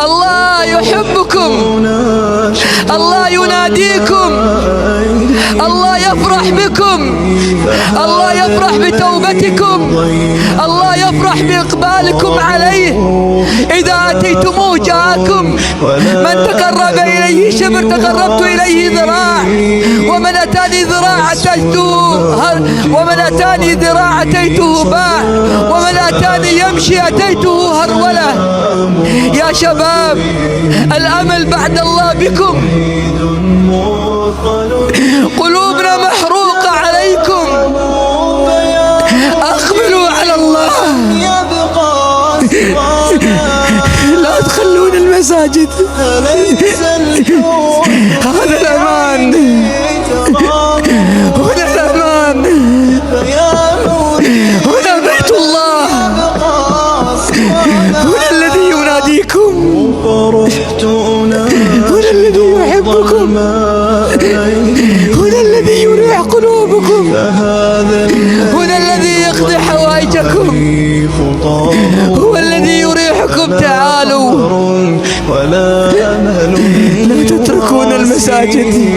الله يحبكم، الله يناديكم، الله يفرح بكم، الله يفرح بتوبتكم، الله يفرح بإقبالكم عليه. إذا أتيتموه جاءكم. من تقرب إليه شبر تقربت إليه ذراع، ومن أتاني ذراع ومن أتاني ذراع أتيته باع، ومن أتاني يمشي أتيته هرولة. يا شباب، الأمل بعد الله بكم، قلوبنا محروقة عليكم، أقبلوا على الله، لا تخلون المساجد. هذا الأمان، هنا الأمان، هنا بيت الله، هنا الذي يناديكم، هنا الذي يحبكم، هنا الذي يريح قلوبكم، هنا الذي يقضي حوائجكم، هو الذي يريحكم. تعالوا، لا تتركون المساجد.